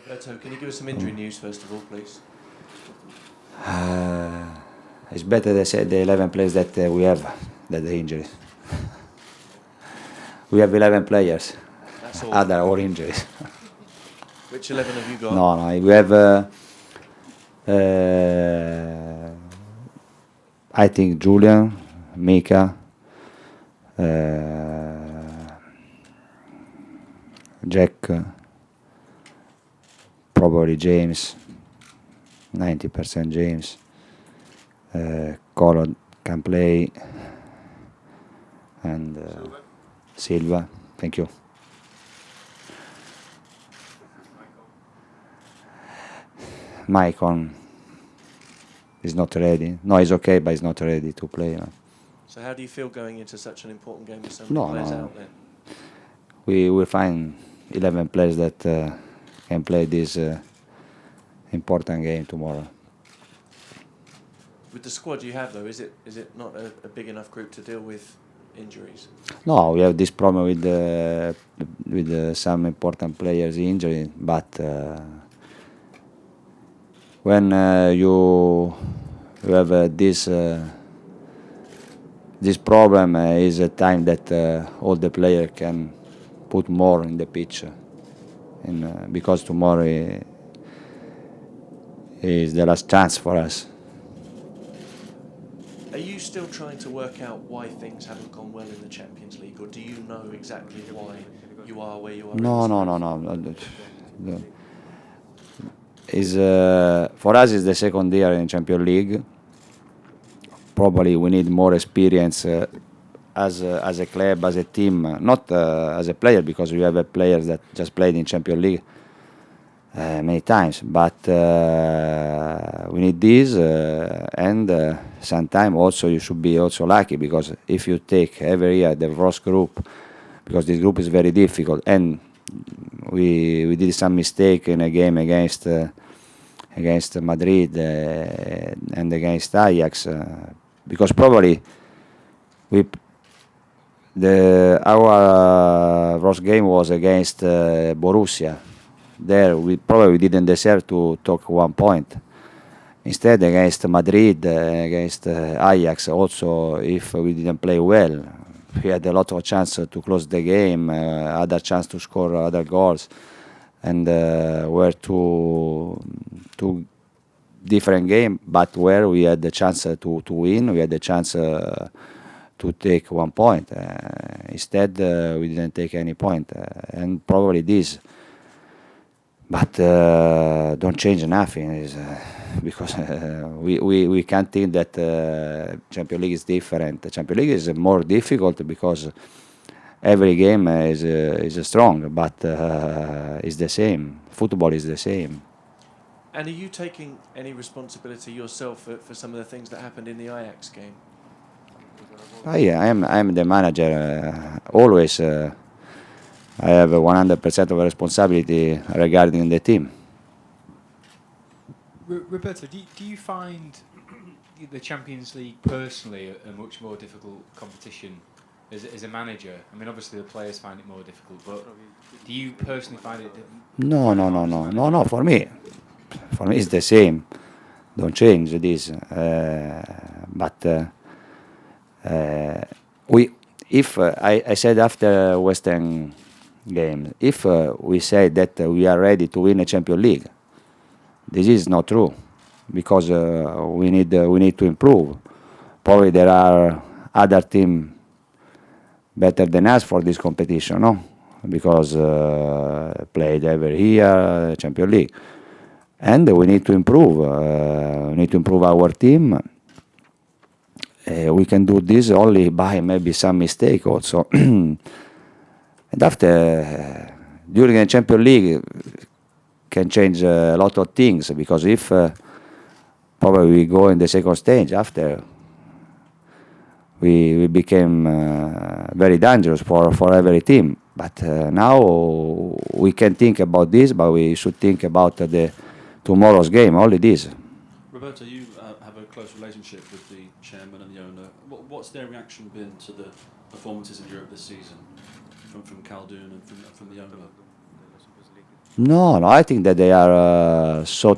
Roberto, can you give us some injury news first of all, please? It's better to say the 11 players that we have than the injuries. We have 11 players. That's all. Other or injuries. Which 11 have you got? No, we have. I think Julian, Mika, Jack, probably James, 90% James. Colo can play, and Silva. Thank you. Maicon is not ready. No, he's okay, but he's not ready to play. So how do you feel going into such an important game with so many players out there? We will find 11 players that can play this important game tomorrow. With the squad you have, though, is it not a big enough group to deal with injuries? No, we have this problem with some important players injury, but when you have this problem is a time that all the players can put more in the pitch, because tomorrow is the last chance for us. Are you still trying to work out why things haven't gone well in the Champions League, or do you know exactly why you are where you are? No. For us, it's the second year in Champions League. Probably we need more experience as a club, as a team, not as a player, because we have players that just played in Champions League many times. But we need this, and sometimes also you should be also lucky, because if you take every year the first group, because this group is very difficult, and we did some mistake in a game against Madrid and against Ajax, because probably our first game was against Borussia. There we probably didn't deserve to take 1 point. Instead, against Madrid, against Ajax, also if we didn't play well, we had a lot of chance to close the game, other chance to score other goals, and were two different games, but where we had the chance to win, we had the chance to take 1 point. Instead, we didn't take any point, and probably this. But don't change nothing, because we can't think that Champions League is different. The Champions League is more difficult because every game is strong, but it's the same. Football is the same. And are you taking any responsibility yourself for some of the things that happened in the Ajax game? Yeah, I'm the manager. Always, I have 100% of responsibility regarding the team. Roberto, do you find the Champions League personally a much more difficult competition as a manager? I mean, obviously the players find it more difficult, but do you personally find it? No. For me it's the same. Don't change this. But I said after Western game, if we say that we are ready to win a Champions League, this is not true, because we need to improve. Probably there are other teams better than us for this competition, no? Because played every year Champions League, and we need to improve. We need to improve our team. We can do this only by maybe some mistake also. And after, during the Champions League, can change a lot of things, because if probably we go in the second stage after, we became very dangerous for every team. But now we can think about this, but we should think about the tomorrow's game, only this. Roberto, you have a close relationship with the chairman and the owner. What's their reaction been to the performances in Europe this season from Khaldun and from the owner? No, no, I think that they are so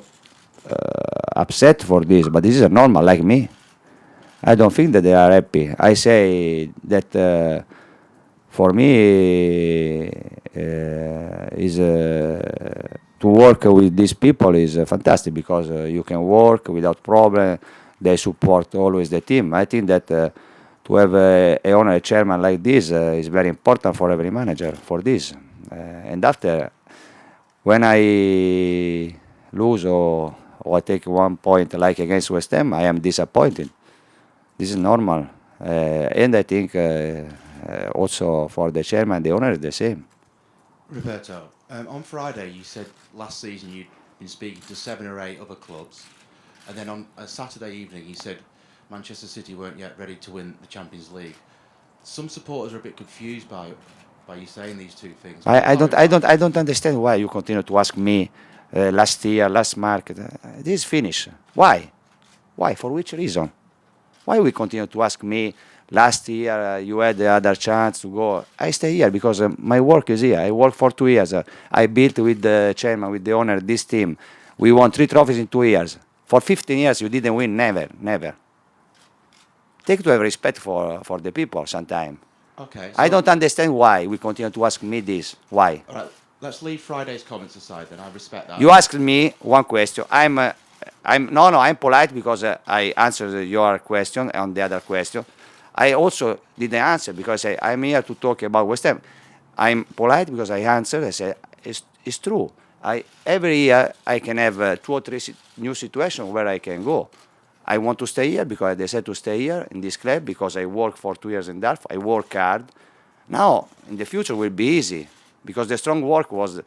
upset for this, but this is normal, like me. I don't think that they are happy. I say that for me is to work with these people is fantastic because you can work without problem. They support always the team. I think that to have a owner, a chairman like this is very important for every manager for this. And after, when I lose or I take 1 point like against West Ham, I am disappointed. This is normal. And I think also for the chairman, the owner is the same. Roberto, on Friday you said last season you'd been speaking to 7 or 8 other clubs, and then on a Saturday evening you said Manchester City weren't yet ready to win the Champions League. Some supporters are a bit confused by you saying these two things. I don't understand why you continue to ask me last year, last market. This is finished. Why? Why? For which reason? Why we continue to ask me? Last year you had the other chance to go. I stay here because my work is here. I work for 2 years. I built with the chairman, with the owner, this team. We won 3 trophies in 2 years. For 15 years you didn't win. Never, never. Take to have respect for the people sometime. Okay. I don't understand why we continue to ask me this. Why? All right. Let's leave Friday's comments aside. Then I respect that. You asked me one question. I'm polite because I answered your question on the other question. I also didn't answer because I'm here to talk about West Ham. I'm polite because I answered. I said it's true. Every year I can have 2 or 3 new situations where I can go. I want to stay here because I decided to stay here in this club because I worked for 2 years in Dartford. I work hard. Now in the future will be easy because the strong work was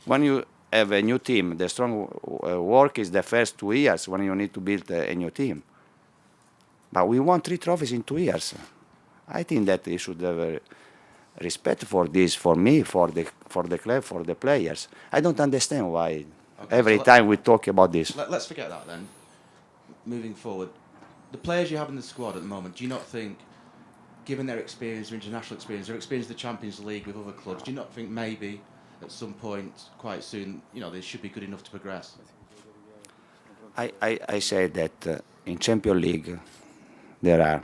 when you have a new team. The strong work is the first 2 years when you need to build a new team. But we won 3 trophies in 2 years. I think that you should have respect for this, for me, for the club, for the players. I don't understand why every time we talk about this. Let's forget that then. Moving forward, the players you have in the squad at the moment, do you not think, given their experience, their international experience, their experience in the Champions League with other clubs, do you not think maybe at some point, quite soon, they should be good enough to progress? I say that in Champions League there are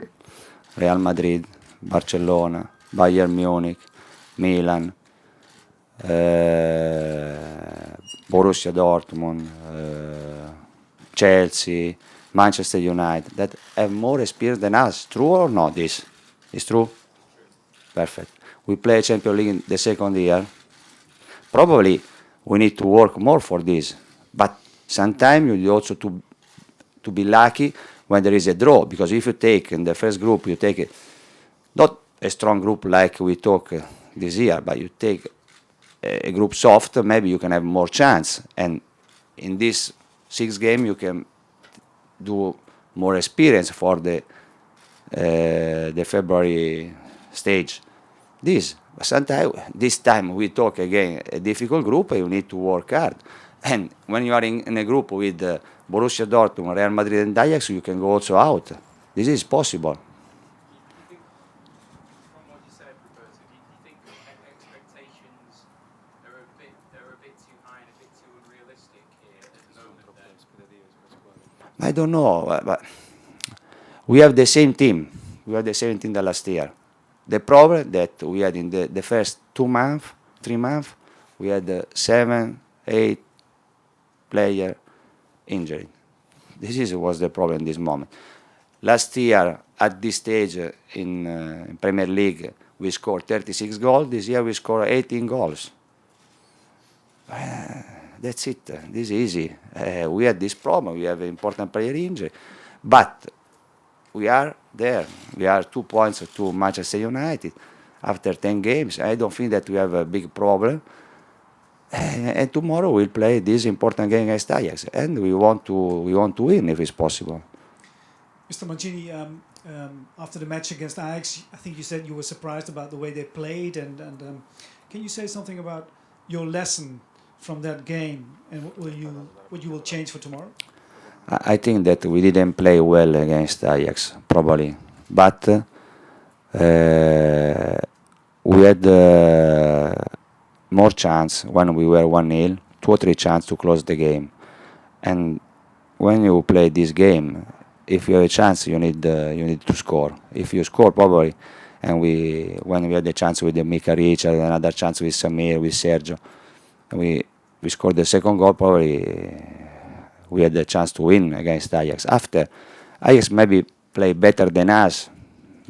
Real Madrid, Barcelona, Bayern Munich, Milan, Borussia Dortmund, Chelsea, Manchester United that have more experience than us. True or not? This is true. Perfect. We play Champions League in the second year. Probably we need to work more for this, but sometimes you also to be lucky when there is a draw, because if you take in the first group, you take it, not a strong group like we talk this year, but you take a group soft, maybe you can have more chance, and in this 6 game you can do more experience for the February stage. This time we talk again a difficult group, and you need to work hard. And when you are in a group with Borussia Dortmund, Real Madrid, and Ajax, you can go also out. This is possible. From what you said, Roberto, do you think expectations are a bit too high and a bit too unrealistic here at the moment? I don't know, but we have the same team. We have the same team than last year. The problem that we had in the first 2 months, 3 months, we had 7, 8 player injured. This was the problem in this moment. Last year, at this stage in Premier League, we scored 36 goals. This year we scored 18 goals. That's it. This is easy. We had this problem. We have important player injury. But we are there. We are 2 points to Manchester United after 10 games. I don't think that we have a big problem. And tomorrow we'll play this important game against Ajax, and we want to win if it's possible. Mr. Mancini, after the match against Ajax, I think you said you were surprised about the way they played, and can you say something about your lesson from that game and what you will change for tomorrow? I think that we didn't play well against Ajax, probably, but we had more chance when we were 1-0 two or three chances to close the game. And when you play this game, if you have a chance, you need to score. If you score, probably, and when we had the chance with the Mika Richard, another chance with Samir, with Sergio, we scored the second goal. Probably we had the chance to win against Ajax. After Ajax maybe played better than us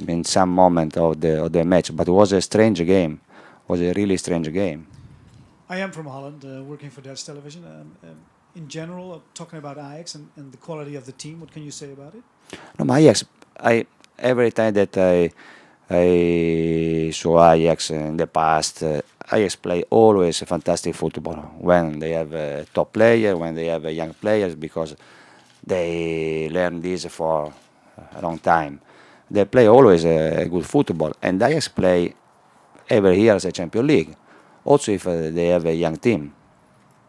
in some moment of the match, but it was a strange game. It was a really strange game. I am from Holland, working for Dutch television. In general, talking about Ajax and the quality of the team, what can you say about it? No, Ajax. Every time that I saw Ajax in the past, Ajax play always a fantastic football when they have a top player, when they have a young players, because they learn this for a long time. They play always a good football, and Ajax play every year as a Champions League. Also, if they have a young team,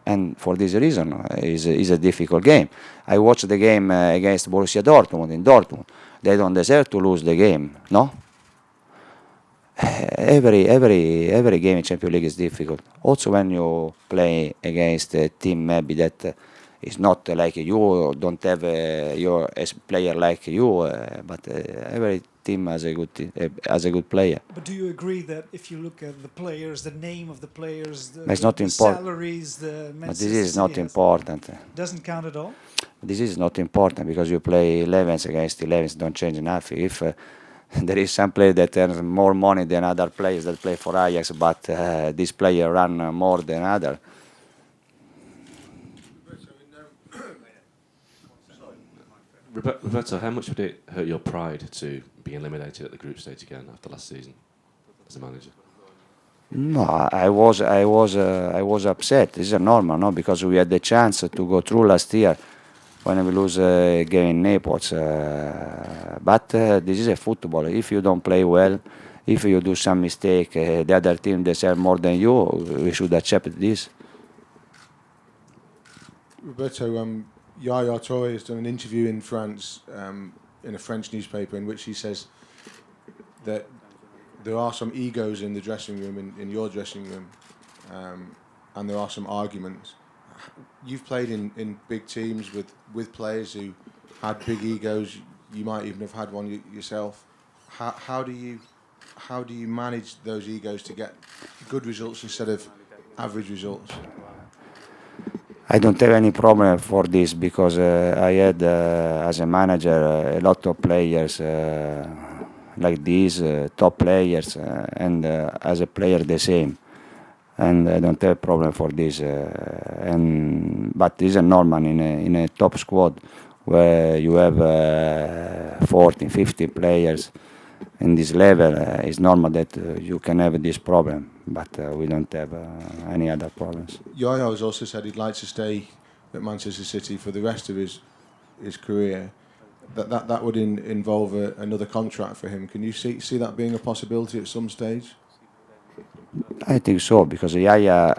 and for this reason, is a difficult game. I watched the game against Borussia Dortmund in Dortmund. They don't deserve to lose the game, no? Every game in Champions League is difficult. Also, when you play against a team maybe that is not like you, don't have your player like you, but every team has has a good player. But do you agree that if you look at the players, the name of the players, It's not the important. salaries, the But this is not City has, important. doesn't count at all? This is not important because you play 11s against 11s, don't change nothing. If there is some player that earns more money than other players that play for Ajax, but this player run more than other. Roberto, how much would it hurt your pride to be eliminated at the group stage again after last season as a manager? No, I was upset. This is normal, no? Because we had the chance to go through last year when we lose a game in Naples. But this is a football. If you don't play well, if you do some mistake, the other team deserve more than you. We should accept this. Roberto, Yaya Touré has done an interview in France, in a French newspaper, in which he says that there are some egos in the dressing room, in your dressing room, and there are some arguments. You've played in big teams with players who had big egos. You might even have had one yourself. How do you manage those egos to get good results instead of average results? I don't have any problem for this because I had, as a manager, a lot of players like these, top players, and as a player the same. And I don't have a problem for this. But this is normal in a top squad where you have 14, 15 players in this level. It's normal that you can have this problem, but we don't have any other problems. Yaya has also said he'd like to stay at Manchester City for the rest of his career. That would involve another contract for him. Can you see that being a possibility at some stage? I think so, because Yaya,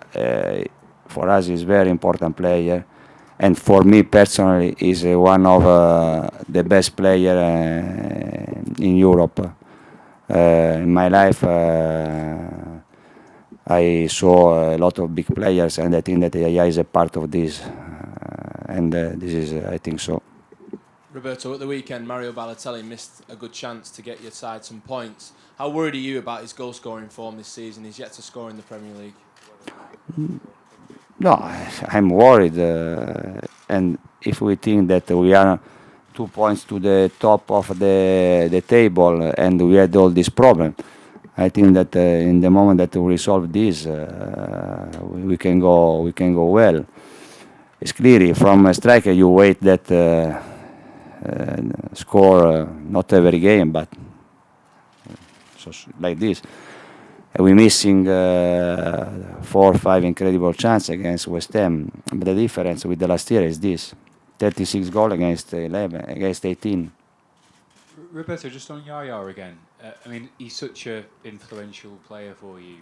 for us, is a very important player, and for me personally, is one of the best player in Europe. In my life, I saw a lot of big players, and I think that Yaya is a part of this, and this is, I think so. Roberto, at the weekend, Mario Balotelli missed a good chance to get your side some points. How worried are you about his goal-scoring form this season? He's yet to score in the Premier League. No, I'm worried, and if we think that we are 2 points to the top of the table and we had all this problem, I think that in the moment that we resolve this, we can go well. It's clear from a striker you wait that score not every game, but so like this. We're missing 4 or 5 incredible chances against West Ham. But the difference with the last year is this: 36 goals against 11, against 18. Roberto, just on Yaya again. I mean, he's such an influential player for you.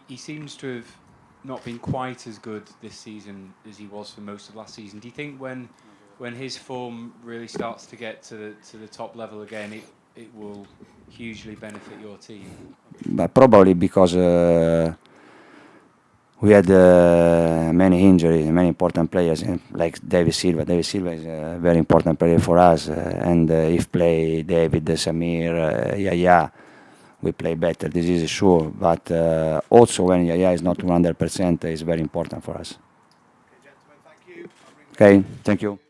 He seems to have not been quite as good this season as he was for most of last season. Do you think when his form really starts to get to the top level again, it will hugely benefit your team? But probably because we had many injuries, many important players, like David Silva. David Silva is a very important player for us, and if play David, Samir, Yaya, we play better. This is sure. But also when Yaya is not 100%, is very important for us. Okay, thank you.